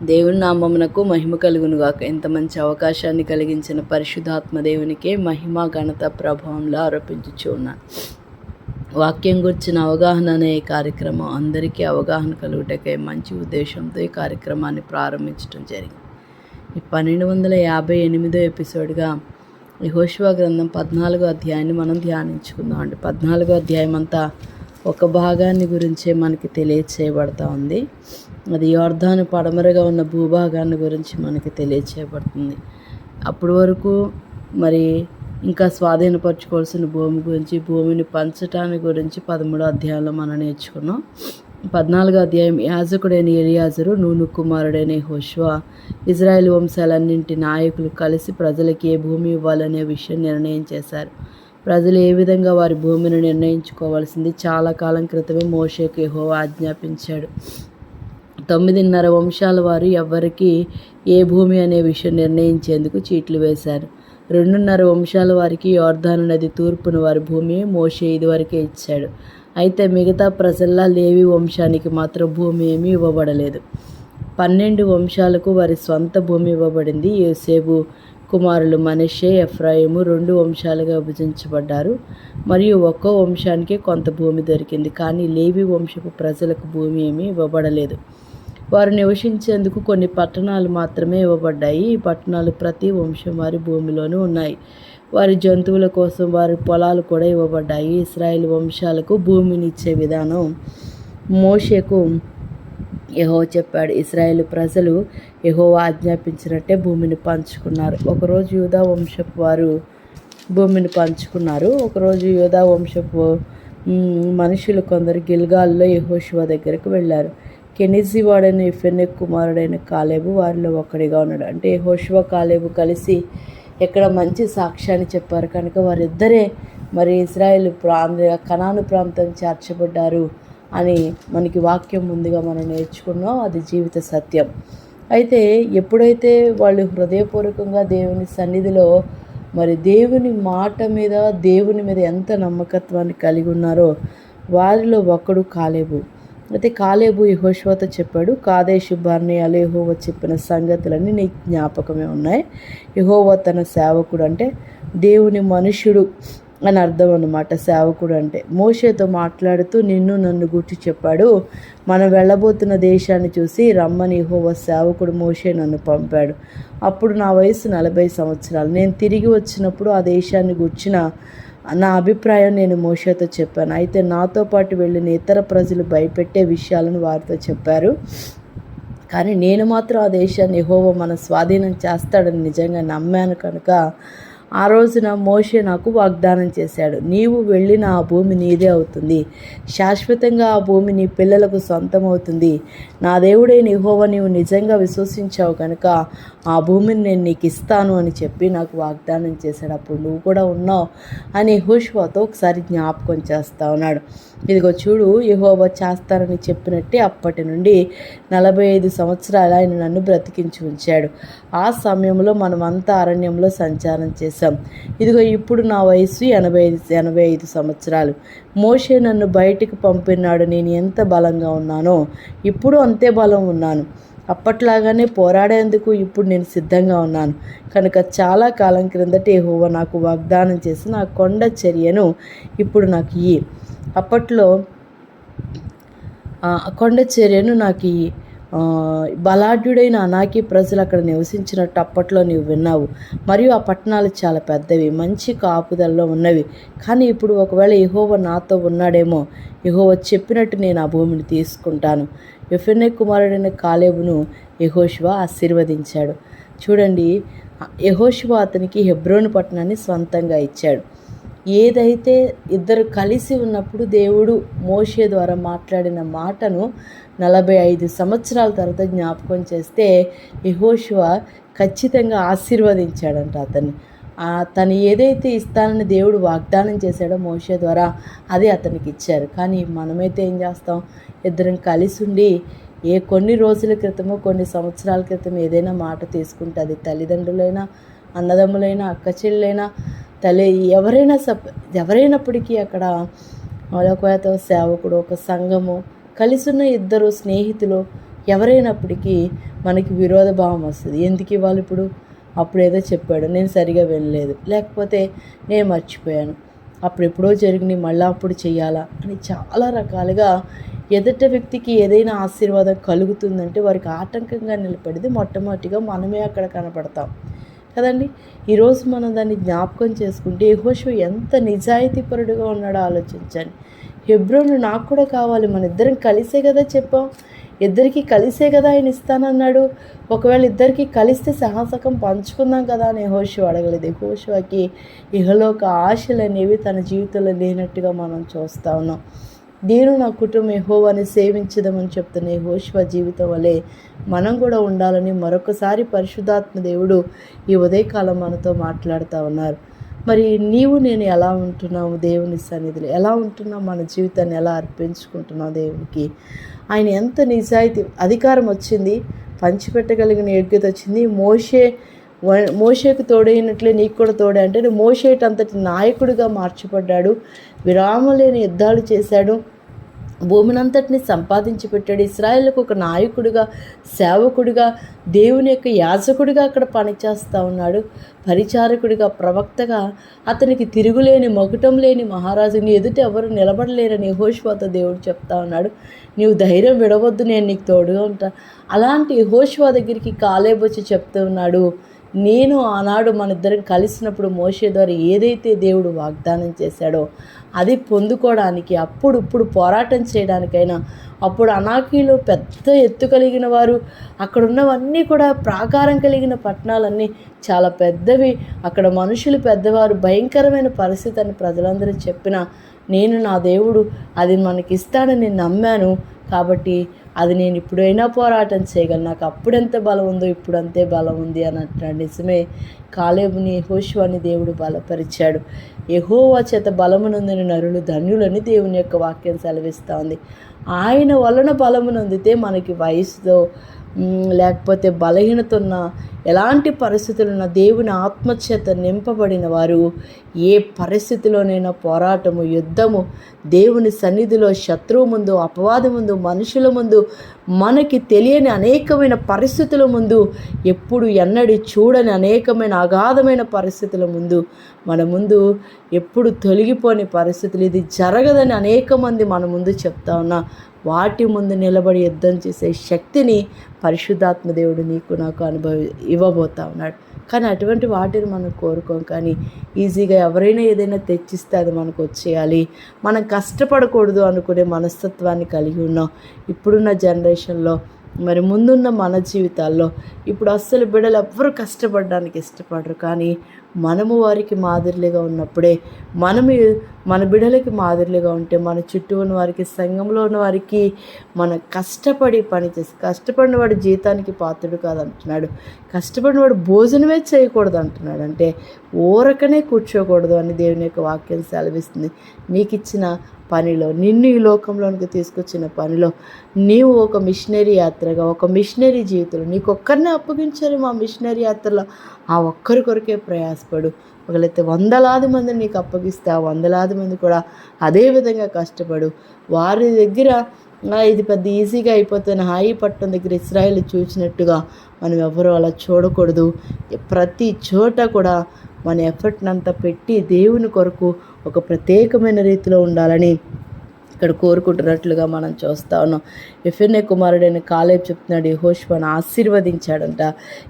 దేవుని నామమునకు మహిమ కలుగునుగాక. ఇంత మంచి అవకాశాన్ని కలిగించిన పరిశుద్ధాత్మ దేవునికే మహిమ ఘనత ప్రభావంలో ఆరోపించుచు ఉన్నాను. వాక్యం గురించిన అవగాహన అనే ఈ కార్యక్రమం అందరికీ అవగాహన కలుగుటకై మంచి ఉద్దేశంతో ఈ కార్యక్రమాన్ని ప్రారంభించడం జరిగింది. ఈ 1258వ ఎపిసోడ్గా యెహోషువ గ్రంథం 14వ అధ్యాయాన్ని మనం ధ్యానించుకుందాం అండి. 14వ అధ్యాయం అంతా ఒక భాగాన్ని గురించే మనకి తెలియచేయబడతా ఉంది. అది యోర్దాను పడమరగా ఉన్న భూభాగాన్ని గురించి మనకి తెలియచేయబడుతుంది. అప్పటి వరకు మరి ఇంకా స్వాధీనపరచుకోవాల్సిన భూమి గురించి, భూమిని పంచటాన్ని గురించి 13వ అధ్యాయంలో మనం నేర్చుకున్నాం. 14వ అధ్యాయం యాజకుడైన ఎలియాజరు, నూను కుమారుడైన యెహోషువ, ఇజ్రాయెల్ వంశాలన్నింటి నాయకులు కలిసి ప్రజలకి ఏ భూమి ఇవ్వాలనే విషయం నిర్ణయం చేశారు. ప్రజలు ఏ విధంగా వారి భూమిని నిర్ణయించుకోవాల్సింది చాలా కాలం క్రితమే మోషేకు యెహోవా ఆజ్ఞాపించాడు. 9.5 వంశాల వారు ఎవరికి ఏ భూమి అనే విషయం నిర్ణయించేందుకు చీట్లు వేశారు. 2.5 వంశాల వారికి యోర్దాను నది తూర్పున వారి భూమి మోషే ఇదివరకే ఇచ్చాడు. అయితే మిగతా ప్రజల్లా లేవి వంశానికి మాత్రం భూమి ఏమీ ఇవ్వబడలేదు. 12 వంశాలకు వారి స్వంత భూమి ఇవ్వబడింది. యోసేపు కుమారులు మనష్షే, ఎఫ్రాయిము 2 వంశాలుగా విభజించబడ్డారు మరియు ఒక్కో వంశానికి కొంత భూమి దొరికింది. కానీ లేవి వంశపు ప్రజలకు భూమి ఏమీ ఇవ్వబడలేదు. వారు నివసించేందుకు కొన్ని పట్టణాలు మాత్రమే ఇవ్వబడ్డాయి. ఈ పట్టణాలు ప్రతి వంశం వారి భూమిలోనూ ఉన్నాయి. వారి జంతువుల కోసం వారి పొలాలు కూడా ఇవ్వబడ్డాయి. ఇశ్రాయేలు వంశాలకు భూమిని ఇచ్చే విధానం మోషేకు యెహోవా చెప్పాడు. ఇశ్రాయేలు ప్రజలు యెహోవా ఆజ్ఞాపించినట్టే భూమిని పంచుకున్నారు. ఒకరోజు యూదా వంశపు వారు భూమిని పంచుకున్నారు. ఒకరోజు యూదా వంశపు మనుషులు కొందరు గిల్గాల్లో యెహోషువ దగ్గరకు వెళ్ళారు. కెనిజీ వాడైన యెఫున్నె కుమారుడైన కాలేబు వారిలో ఒకడిగా ఉన్నాడు. అంటే యెహోషువ, కాలేబు కలిసి ఎక్కడ మంచి సాక్ష్యాన్ని చెప్పారు కనుక వారిద్దరే మరి ఇశ్రాయేలు కనాను ప్రాంతం చేర్చబడ్డారు అని మనకి వాక్యం ముందుగా మనం నేర్చుకున్నాం. అది జీవిత సత్యం. అయితే ఎప్పుడైతే వాళ్ళు హృదయపూర్వకంగా దేవుని సన్నిధిలో మరి దేవుని మాట మీద, దేవుని మీద ఎంత నమ్మకత్వాన్ని కలిగి ఉన్నారో వారిలో ఒకడు కాలేబు. అయితే కాలేబు యెహోషువతో చెప్పాడు, కాదేషు బర్నేయాలో యెహోవా చెప్పిన సంగతులన్నీ నీకు జ్ఞాపకమే ఉన్నాయి. యెహోవా తన సేవకుడు అంటే దేవుని మనుష్యుడు అని అర్థం అన్నమాట. సేవకుడు అంటే మోషేతో మాట్లాడుతూ నిన్ను నన్ను గుర్తు చెప్పాడు. మనం వెళ్ళబోతున్న దేశాన్ని చూసి రమ్మని యెహోవా సేవకుడు మోషే నన్ను పంపాడు. అప్పుడు నా వయసు 40 సంవత్సరాలు. నేను తిరిగి వచ్చినప్పుడు ఆ దేశాన్ని గుర్చిన నా అభిప్రాయం నేను మోషేతో చెప్పాను. అయితే నాతో పాటు వెళ్ళిన ఇతర ప్రజలు భయపెట్టే విషయాలను వారితో చెప్పారు. కానీ నేను మాత్రం ఆ దేశాన్ని యెహోవా మన స్వాధీనం చేస్తాడని నిజంగా నమ్మాను కనుక ఆ రోజున మోషే నాకు వాగ్దానం చేశాడు, నీవు వెళ్ళిన ఆ భూమి నీదే అవుతుంది. శాశ్వతంగా ఆ భూమి నీ పిల్లలకు సొంతం అవుతుంది. నా దేవుడైన యెహోవా నీవు నిజంగా విశ్వసించావు కనుక ఆ భూమిని నేను నీకు ఇస్తాను అని చెప్పి నాకు వాగ్దానం చేశాడు. అప్పుడు నువ్వు కూడా ఉన్నావు అని యెహోషువతో ఒకసారి జ్ఞాపకం చేస్తా ఉన్నాడు. ఇదిగో చూడు, యెహోవా చేస్తానని చెప్పినట్టే అప్పటి నుండి 45 సంవత్సరాలు ఆయన నన్ను బ్రతికించి ఉంచాడు. ఆ సమయంలో మనమంతా అరణ్యంలో సంచారం చేశాం. ఇదిగో ఇప్పుడు నా వయసు 85 సంవత్సరాలు. మోషే నన్ను బయటికి పంపినాడు. నేను ఎంత బలంగా ఉన్నానో ఇప్పుడు అంతే బలం ఉన్నాను. అప్పట్లాగానే పోరాడేందుకు ఇప్పుడు నేను సిద్ధంగా ఉన్నాను కనుక చాలా కాలం క్రిందట యెహోవా నాకు వాగ్దానం చేసి నా కొండ చర్యను ఇప్పుడు నాకు ఇయ్యి. అప్పట్లో కొండ చర్యను నాకు ఇయ్యి. బలాఢ్యుడైన అనాకీ ప్రజలు అక్కడ నివసించినట్టు అప్పట్లో నీవు విన్నావు. మరియు ఆ పట్టణాలు చాలా పెద్దవి, మంచి కాపుదల్లో ఉన్నవి. కానీ ఇప్పుడు ఒకవేళ యెహోవా నాతో ఉన్నాడేమో, యెహోవా చెప్పినట్టు నేను ఆ భూమిని తీసుకుంటాను. యెఫున్నె కుమారుడైన కాలేబును యెహోషువ ఆశీర్వదించాడు. చూడండి, యెహోషువ అతనికి హెబ్రోను పట్టణాన్ని స్వంతంగా ఇచ్చాడు. ఏదైతే ఇద్దరు కలిసి ఉన్నప్పుడు దేవుడు మోషే ద్వారా మాట్లాడిన మాటను 45 సంవత్సరాల తర్వాత జ్ఞాపకం చేస్తే యెహోషువ ఖచ్చితంగా ఆశీర్వదించాడంట అతన్ని. తను ఏదైతే ఇస్తానని దేవుడు వాగ్దానం చేశాడో మోషే ద్వారా అది అతనికి ఇచ్చారు. కానీ మనమైతే ఏం చేస్తాం, ఇద్దరం కలిసి ఉండి కొన్ని రోజుల క్రితమో కొన్ని సంవత్సరాల క్రితం ఏదైనా మాట తీసుకుంటే అది తల్లిదండ్రులైనా, అన్నదమ్ములైనా, అక్క చెల్లెలైనా, ఎవరైనప్పటికీ అక్కడ ఒక సేవకుడు, ఒక సంఘము, కలిసి ఉన్న ఇద్దరు స్నేహితులు ఎవరైనప్పటికీ మనకి విరోధ భావం వస్తుంది. ఎందుకు ఇవ్వాలి ఇప్పుడు, అప్పుడు ఏదో చెప్పాడు నేను సరిగా వినలేదు, లేకపోతే నేను మర్చిపోయాను, అప్పుడు ఎప్పుడో జరిగినాయి మళ్ళీ అప్పుడు చెయ్యాలా అని చాలా రకాలుగా ఎదుట వ్యక్తికి ఏదైనా ఆశీర్వాదం కలుగుతుందంటే వారికి ఆటంకంగా నిలబడింది మొట్టమొదటిగా మనమే అక్కడ కనపడతాం కదండి. ఈరోజు మనం దాన్ని జ్ఞాపకం చేసుకుంటే యెహోషువ ఎంత నిజాయితీపరుడుగా ఉన్నాడో ఆలోచించండి. హెబ్రోను నాకు కూడా కావాలి, మన ఇద్దరం కలిసే కదా చెప్పాం, ఇద్దరికి కలిసే కదా ఆయన ఇస్తానన్నాడు, ఒకవేళ ఇద్దరికి కలిస్తే సహాసకం పంచుకుందాం కదా అని యెహోషువ అడగలేదు. యెహోషువకి ఇహలోక ఆశలు అనేవి తన జీవితంలో లేనట్టుగా మనం చూస్తూ ఉన్నాం. నేను నా కుటుంబం యెహోవాని సేవించదమని చెప్తున్న యెహోషువ జీవితం వలె మనం కూడా ఉండాలని మరొకసారి పరిశుద్ధాత్మ దేవుడు ఈ ఉదయకాలం మనతో మాట్లాడుతూ ఉన్నారు. మరి నీవు నేను ఎలా ఉంటున్నాము దేవుని సన్నిధిలో, ఎలా ఉంటున్నాం, మన జీవితాన్ని ఎలా అర్పించుకుంటున్నాం దేవునికి, ఆయన ఎంత నిజాయితీ, అధికారం వచ్చింది, పంచిపెట్టగలిగిన యోగ్యత వచ్చింది, మోషేకు తోడైనట్లే నీకు కూడా తోడే అంటే మోషేటంతటి నాయకుడిగా మార్చబడ్డాడు, విరామం లేని యుద్ధాలు చేశాడు, భూమినంతటిని సంపాదించి పెట్టాడు, ఇశ్రాయేలుకు ఒక నాయకుడిగా, సేవకుడిగా, దేవుని యొక్క యాజకుడిగా అక్కడ పనిచేస్తూ ఉన్నాడు, పరిచారకుడిగా, ప్రవక్తగా, అతనికి తిరుగులేని మకుటం లేని మహారాజు, నీ ఎదుట ఎవరు నిలబడలేరని యెహోషువతో దేవుడు చెప్తా ఉన్నాడు. నీవు ధైర్యం విడవద్దు, నేను నీకు తోడుగా ఉంటా. అలాంటి యెహోషువ దగ్గరికి కాలేబు వచ్చి చెప్తూ ఉన్నాడు, నేను ఆనాడు మన ఇద్దరం కలిసినప్పుడు మోషే ద్వారా ఏదైతే దేవుడు వాగ్దానం చేశాడో అది పొందుకోవడానికి, ఇప్పుడు పోరాటం చేయడానికైనా, అప్పుడు అనాకీలో పెద్ద ఎత్తు కలిగిన వారు, అక్కడ ఉన్నవన్నీ కూడా ప్రాకారం కలిగిన పట్టణాలన్నీ చాలా పెద్దవి, అక్కడ మనుషులు పెద్దవారు, భయంకరమైన పరిస్థితి అని ప్రజలందరూ చెప్పిన నేను నా దేవుడు అది మనకిస్తాడని నమ్మాను, కాబట్టి అది నేను ఇప్పుడైనా పోరాటం చేయగలను, నాకు అప్పుడెంత బలం ఉందో ఇప్పుడు అంతే బలం ఉంది అని అంటున్నాడు. నిజమే, కాలేబుని యెహోషువని దేవుడు బలపరిచాడు. యెహోవా చేత బలమునందిన నరులు ధన్యులని దేవుని యొక్క వాక్యం సెలవిస్తూ ఉంది. ఆయన వలన బలమునందితే మనకి వయసుతో లేకపోతే బలహీనత ఉన్న ఎలాంటి పరిస్థితులున్న దేవుని ఆత్మచేత నింపబడిన వారు ఏ పరిస్థితిలోనైనా పోరాటము, యుద్ధము, దేవుని సన్నిధిలో శత్రువు ముందు, అపవాది ముందు, మనుషుల ముందు, మనకి తెలియని అనేకమైన పరిస్థితుల ముందు, ఎప్పుడు ఎన్నడి చూడని అనేకమైన అగాధమైన పరిస్థితుల ముందు, మన ముందు ఎప్పుడు తొలగిపోని పరిస్థితులు, ఇది జరగదని అనేక మంది మన ముందు చెప్తా ఉన్నా వాటి ముందు నిలబడి యుద్ధం చేసే శక్తిని పరిశుద్ధాత్మ దేవుడు నీకు నాకు ఇవ్వబోతా ఉన్నాడు. కానీ అటువంటి వాటిని మనం కోరుకోం. కానీ ఈజీగా ఎవరైనా ఏదైనా తెచ్చిస్తే అది మనకు వచ్చేయాలి, మనం కష్టపడకూడదు అనుకునే మనస్తత్వాన్ని కలిగి ఉన్నాం ఇప్పుడున్న జనరేషన్లో. మరి ముందున్న మన జీవితాల్లో ఇప్పుడు అస్సలు బిడ్డలు ఎవ్వరూ కష్టపడడానికి ఇష్టపడరు. కానీ మనము వారికి మాదిరిగా ఉన్నప్పుడే, మన బిడ్డలకి మాదిరిగా ఉంటే, మన చుట్టూ ఉన్న వారికి, సంఘంలో ఉన్న వారికి మన కష్టపడి పనిచేసి, కష్టపడిన వాడు జీతానికి పాత్రుడు కాదంటున్నాడు, కష్టపడిన వాడు భోజనమే చేయకూడదు అంటున్నాడు. అంటే ఊరకనే కూర్చోకూడదు అని దేవుని యొక్క వాక్యం సెలవిస్తుంది. మీకు ఇచ్చిన పనిలో, నిన్ను ఈ లోకంలోనికి తీసుకొచ్చిన పనిలో, నీవు ఒక మిషనరీ యాత్రగా, ఒక మిషనరీ జీవితంలో నీకు ఒక్కరినే అప్పగించారు మా మిషనరీ యాత్రలో, ఆ ఒక్కరి కొరకే ప్రయాసపడు. ఒకలైతే 100,000 మందిని నీకు అప్పగిస్తే ఆ 100,000 మంది కూడా అదే విధంగా కష్టపడు. వారి దగ్గర ఇది పెద్ద ఈజీగా అయిపోతున్న హాయి పట్టణం దగ్గర ఇశ్రాయేలు చూసినట్టుగా మనం ఎవరూ అలా చూడకూడదు. ప్రతి చోట కూడా మన ఎఫర్ట్నంతా పెట్టి దేవుని కొరకు ఒక ప్రత్యేకమైన రీతిలో ఉండాలని ఇక్కడ కోరుకుంటున్నట్లుగా మనం చూస్తూ ఉన్నాం. యెఫున్నె కుమారుడైన కాలేబు చెప్తున్నాడు, యెహోషువను ఆశీర్వదించాడంట.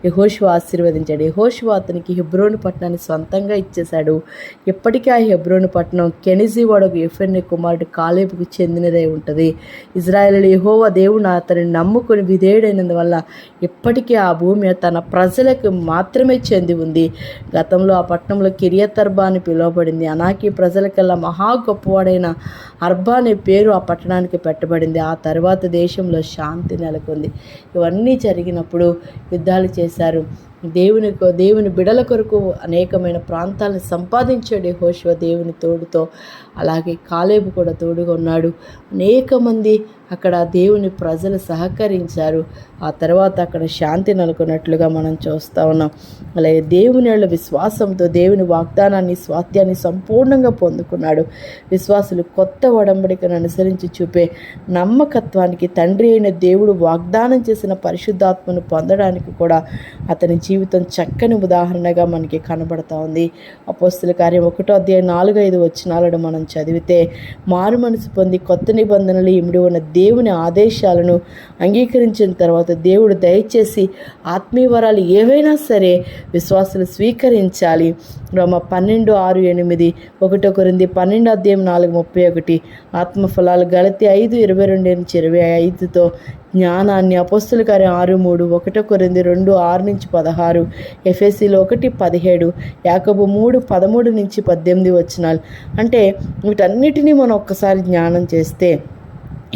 యెహోషువ ఆశీర్వదించాడు. యెహోషువ అతనికి హెబ్రోను పట్టణాన్ని సొంతంగా ఇచ్చేశాడు. ఇప్పటికీ ఆ హెబ్రోను పట్టణం కెనిజీ వాడకు యెఫున్నె కుమారుడు కాలేబుకు చెందినదై ఉంటుంది. ఇశ్రాయేలు యెహోవా దేవుడు అతనిని నమ్ముకొని విధేయుడైనందువల్ల ఇప్పటికీ ఆ భూమి తన ప్రజలకు మాత్రమే చెంది ఉంది. గతంలో ఆ పట్టణంలో కిరియత్ అర్బా అని పిలువబడింది. అనాకీ ప్రజలకల్లా మహా గొప్పవాడైన అర్బా అనే పేరు ఆ పట్టణానికి పెట్టబడింది. ఆ తర్వాత దేశంలో శాంతి నెలకొంది. ఇవన్నీ జరిగినప్పుడు యుద్ధాలు చేశారు. దేవుని బిడల కొరకు అనేకమైన ప్రాంతాలను సంపాదించాడు యెహోషువ దేవుని తోడుతో. అలాగే కాలేబు కూడా తోడుగా ఉన్నాడు. అనేక మంది అక్కడ దేవుని ప్రజలు సహకరించారు. ఆ తర్వాత అక్కడ శాంతి నెలకొన్నట్లుగా మనం చూస్తూ ఉన్నాం. అలాగే దేవుని విశ్వాసంతో దేవుని వాగ్దానాన్ని స్వాస్థ్యాన్ని సంపూర్ణంగా పొందుకున్నాడు. విశ్వాసులు కొత్త ఒడంబడికను అనుసరించి చూపే నమ్మకత్వానికి తండ్రి అయిన దేవుడు వాగ్దానం చేసిన పరిశుద్ధాత్మను పొందడానికి కూడా అతని జీవితం చక్కని ఉదాహరణగా మనకి కనబడతా ఉంది. అపోస్తుల కార్యం 1:4-5 వచనాలను మనం చదివితే, మారు మనసు పొంది కొత్త నిబంధనలు ఇమిడి ఉన్న దేవుని ఆదేశాలను అంగీకరించిన తర్వాత దేవుడు దయచేసి ఆత్మీయ వరాలు ఏవైనా సరే విశ్వాసులు స్వీకరించాలి. రోమ 12:6-8, 1 కొరింథీ 12:4-31, ఆత్మఫలాలు గలతీ 5:22-25తో జ్ఞానాన్ని, అపోస్తుల కార్యం 6:3, 1 కొరింథీ 2:6-16, ఎఫెసీయులు 1:17, యాకోబు 3:13-18 వచనాలు. అంటే వీటన్నిటినీ మనం ఒక్కసారి జ్ఞానం చేస్తే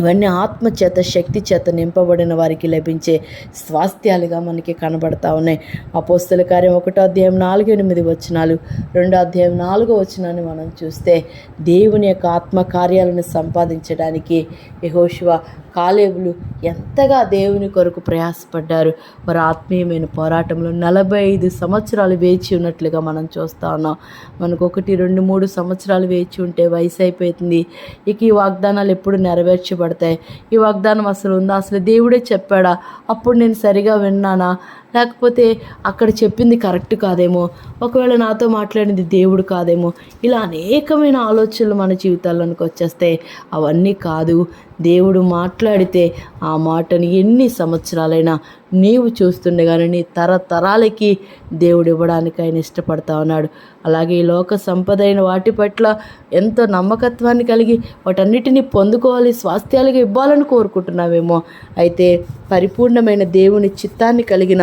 ఇవన్నీ ఆత్మ చేత శక్తి చేత నింపబడిన వారికి లభించే స్వాస్థ్యాలుగా మనకి కనబడతా ఉన్నాయి. అపోస్తుల కార్యం 1:4-8 వచనాలు, 2:4 వచనాన్ని మనం చూస్తే దేవుని యొక్క ఆత్మ కార్యాలను సంపాదించడానికి యెహోషువ కాలేబులు ఎంతగా దేవుని కొరకు ప్రయాసపడ్డారు. వారు ఆత్మీయమైన పోరాటంలో 45 సంవత్సరాలు వేచి ఉన్నట్లుగా మనం చూస్తూ ఉన్నాం. మనకు 1, 2, 3 సంవత్సరాలు వేచి ఉంటే వయసు అయిపోతుంది. ఇక ఈ వాగ్దానాలు ఎప్పుడు నెరవేర్చబడతాయి? ఈ వాగ్దానం అసలు ఉందా? అసలు దేవుడే చెప్పాడా? అప్పుడు నేను సరిగా విన్నానా? లేకపోతే అక్కడ చెప్పింది కరెక్ట్ కాదేమో, ఒకవేళ నాతో మాట్లాడింది దేవుడు కాదేమో, ఇలా అనేకమైన ఆలోచనలు మన జీవితాల్లోనికి వచ్చేస్తాయి. అవన్నీ కాదు. దేవుడు మాట్లాడితే ఆ మాటని ఎన్ని సంవత్సరాలైనా నీవు చూస్తుండగానే నీ తరతరాలకి దేవుడు ఇవ్వడానికి ఆయన ఇష్టపడతా ఉన్నాడు. అలాగే ఈ లోక సంపద అయిన వాటి పట్ల ఎంతో నమ్మకత్వాన్ని కలిగి వాటన్నిటినీ పొందుకోవాలి, స్వాస్థ్యాలుగా ఇవ్వాలని కోరుకుంటున్నావేమో. అయితే పరిపూర్ణమైన దేవుని చిత్తాన్ని కలిగిన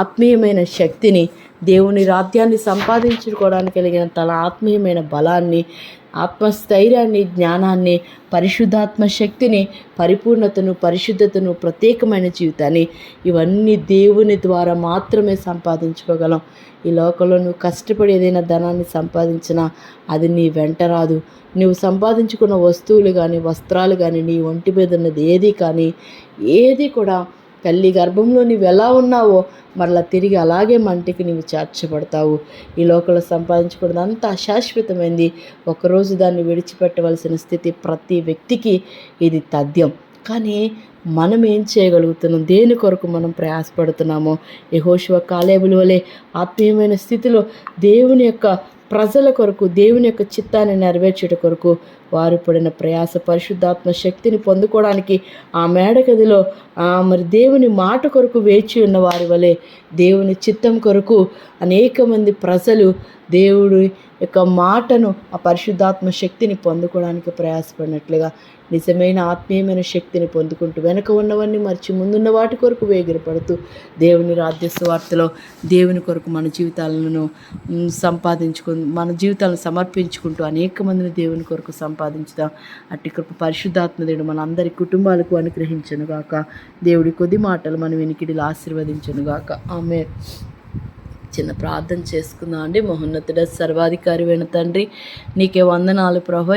ఆత్మీయమైన శక్తిని, దేవుని రాజ్యాన్ని సంపాదించుకోవడానికి కలిగిన తన ఆత్మీయమైన బలాన్ని, ఆత్మస్థైర్యాన్ని, జ్ఞానాన్ని, పరిశుద్ధాత్మ శక్తిని, పరిపూర్ణతను, పరిశుద్ధతను, ప్రత్యేకమైన జీవితాన్ని ఇవన్నీ దేవుని ద్వారా మాత్రమే సంపాదించుకోగలం. ఈ లోకంలో నువ్వు కష్టపడి ఏదైనా ధనాన్ని సంపాదించినా అది నీ వెంట రాదు. నువ్వు సంపాదించుకున్న వస్తువులు కానీ, వస్త్రాలు కానీ, నీ ఒంటి మీద ఉన్నది ఏది కూడా తల్లి గర్భంలో నీవు ఎలా ఉన్నావో మరలా తిరిగి అలాగే మంటికి నీవు చేర్చబడతావు. ఈ లోకంలో సంపాదించుకోవడం అంతా అశాశ్వతమైంది. ఒకరోజు దాన్ని విడిచిపెట్టవలసిన స్థితి ప్రతి వ్యక్తికి ఇది తథ్యం. కానీ మనం ఏం చేయగలుగుతున్నాం? దేని కొరకు మనం ప్రయాసపడుతున్నామో? యెహోషువ కాలేబుల వలె ఆత్మీయమైన స్థితిలో దేవుని యొక్క ప్రజల కొరకు, దేవుని యొక్క చిత్తాన్ని నెరవేర్చుట కొరకు వారు పడిన ప్రయాస, పరిశుద్ధాత్మ శక్తిని పొందుకోవడానికి ఆ మేడగదిలో మరి దేవుని మాట కొరకు వేచి ఉన్న వారి వలె దేవుని చిత్తం కొరకు అనేక మంది ప్రజలు దేవుడి యొక్క మాటను, ఆ పరిశుద్ధాత్మ శక్తిని పొందుకోవడానికి ప్రయాసపడినట్లుగా నిజమైన ఆత్మీయమైన శక్తిని పొందుకుంటూ వెనక ఉన్నవన్నీ మర్చి ముందున్న వాటి కొరకు వేగిరపడుతూ దేవుని రాజ్య సువార్తలో దేవుని కొరకు మన జీవితాలను మన జీవితాలను సమర్పించుకుంటూ అనేక మందిని దేవుని కొరకు సంపాదించుదాం. అట్టి కృప పరిశుద్ధాత్మ దేవుడు మన అందరి కుటుంబాలకు అనుగ్రహించునుగాక. దేవుడి కొద్ది మాటలు మన వినికిడిలో ఆశీర్వదించునుగాక. ఆమేన్. చిన్న ప్రార్థన చేసుకుందాం అండి. మహోన్నతుడ సర్వాధికారి తండ్రి, నీకే వందనాలు ప్రభు.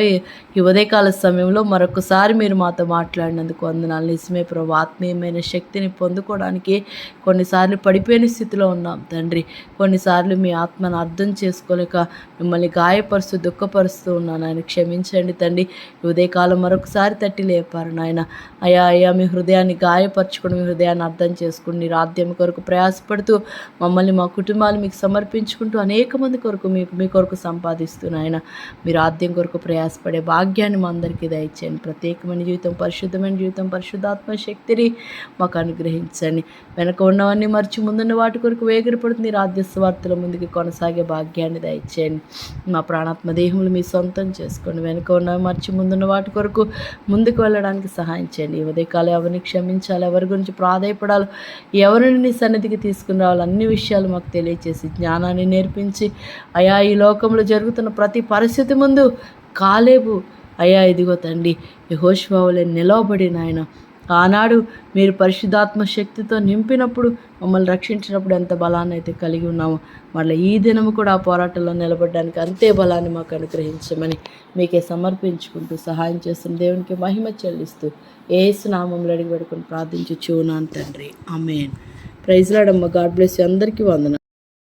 ఈ ఉదయకాల సమయంలో మరొకసారి మీరు మాతో మాట్లాడినందుకు వందనాలు. నిజమే ప్రభు, ఆత్మీయమైన శక్తిని పొందుకోవడానికి కొన్నిసార్లు పడిపోయిన స్థితిలో ఉన్నాం తండ్రి. కొన్నిసార్లు మీ ఆత్మను అర్థం చేసుకోలేక మిమ్మల్ని గాయపరుస్తూ దుఃఖపరుస్తూ ఉన్నాను. ఆయన క్షమించండి తండ్రి. ఈ ఉదయకాలం మరొకసారి తట్టి లేపారు నాయన. అయ్యా మీ హృదయాన్ని గాయపరచుకుని, మీ హృదయాన్ని అర్థం చేసుకుని, నీ రాజ్యం కొరకు ప్రయాసపడుతూ మమ్మల్ని, మా కుటుంబాలు మీకు సమర్పించుకుంటూ అనేక మంది కొరకు మీ కొరకు సంపాదిస్తున్నాయన. మీ రాజ్యం కొరకు ప్రయాసపడే భాగ్యాన్ని మా అందరికీ దయచేయండి. ప్రత్యేకమైన జీవితం, పరిశుద్ధమైన జీవితం, పరిశుద్ధాత్మ శక్తిని మాకు అనుగ్రహించండి. వెనక ఉన్నవన్నీ మర్చి ముందున్న వాటి కొరకు వేగిరపడుతుంది. రాజ్య సువార్తల ముందుకు కొనసాగే భాగ్యాన్ని దయచేయండి. మా ప్రాణాత్మ దేహములు మీ సొంతం చేసుకోండి. వెనక ఉన్నవి మర్చి ముందున్న వాటి కొరకు ముందుకు వెళ్ళడానికి సహాయం చేయండి. ఉదయకాలం ఎవరిని క్షమించాలి, ఎవరి గురించి ప్రాధాయపడాలి, ఎవరిని నీ సన్నిధికి తీసుకుని రావాలి, అన్ని విషయాలు మాకు తెలియచేసి జ్ఞానాన్ని నేర్పించి అయా ఈ లోకంలో జరుగుతున్న ప్రతి పరిస్థితి ముందు కాలేబు అయ్యా ఇదిగో తండ్రి యెహోషువ వలె నిలవబడి నాయన ఆనాడు మీరు పరిశుద్ధాత్మ శక్తితో నింపినప్పుడు మమ్మల్ని రక్షించినప్పుడు ఎంత బలాన్ని అయితే కలిగి ఉన్నామో మళ్ళీ ఈ దినము కూడా ఆ పోరాటంలో నిలబడడానికి అంతే బలాన్ని మాకు అనుగ్రహించమని మీకే సమర్పించుకుంటూ సహాయం చేస్తున్న దేవునికి మహిమ చెల్లిస్తూ యేసు నామములో అడిగి పెట్టుకుని ప్రార్థించుచున్నాను తండ్రి. ఆమేన్. ప్రైజ్ లార్డ్ అమ్మ. God bless you. అందరికీ వందనాలు.